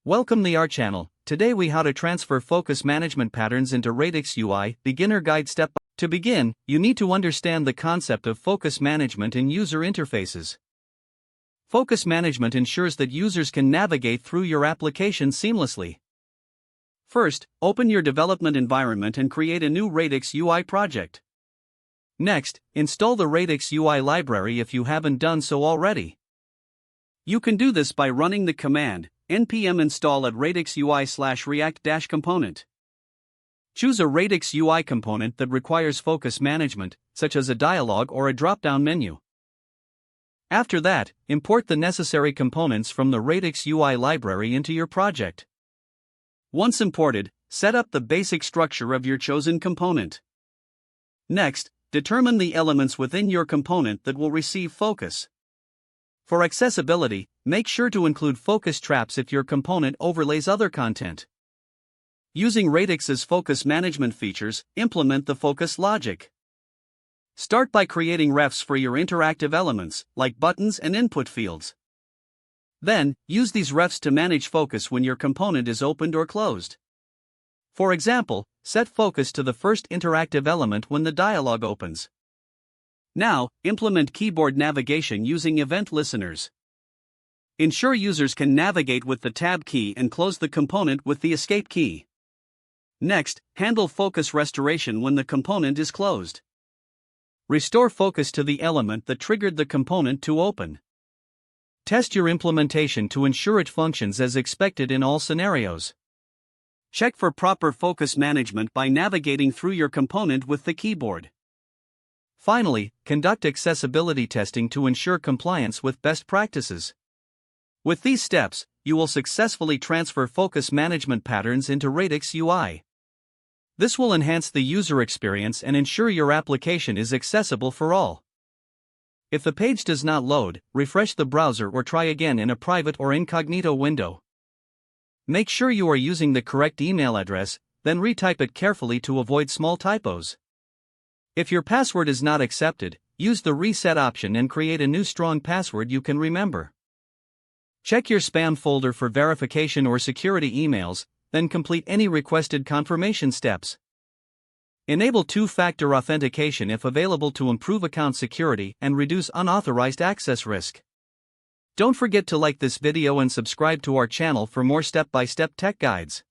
Welcome to our channel. Today we how to transfer focus management patterns into Radix UI, beginner guide step. To begin, you need to understand the concept of focus management in user interfaces. Focus management ensures that users can navigate through your application seamlessly. First, open your development environment and create a new Radix UI project. Next, install the Radix UI library if you haven't done so already. You can do this by running the command npm install at radix UI/react-component. Choose a Radix UI component that requires focus management, such as a dialog or a drop-down menu. After that, import the necessary components from the Radix UI library into your project. Once imported, set up the basic structure of your chosen component. Next, determine the elements within your component that will receive focus. For accessibility, make sure to include focus traps if your component overlays other content. Using Radix's focus management features, implement the focus logic. Start by creating refs for your interactive elements, like buttons and input fields. Then, use these refs to manage focus when your component is opened or closed. For example, set focus to the first interactive element when the dialog opens. Now, implement keyboard navigation using event listeners. Ensure users can navigate with the Tab key and close the component with the Escape key. Next, handle focus restoration when the component is closed. Restore focus to the element that triggered the component to open. Test your implementation to ensure it functions as expected in all scenarios. Check for proper focus management by navigating through your component with the keyboard. Finally, conduct accessibility testing to ensure compliance with best practices. With these steps, you will successfully transfer focus management patterns into Radix UI. This will enhance the user experience and ensure your application is accessible for all. If the page does not load, refresh the browser or try again in a private or incognito window. Make sure you are using the correct email address, then retype it carefully to avoid small typos. If your password is not accepted, use the reset option and create a new strong password you can remember. Check your spam folder for verification or security emails, then complete any requested confirmation steps. Enable two-factor authentication if available to improve account security and reduce unauthorized access risk. Don't forget to like this video and subscribe to our channel for more step-by-step tech guides.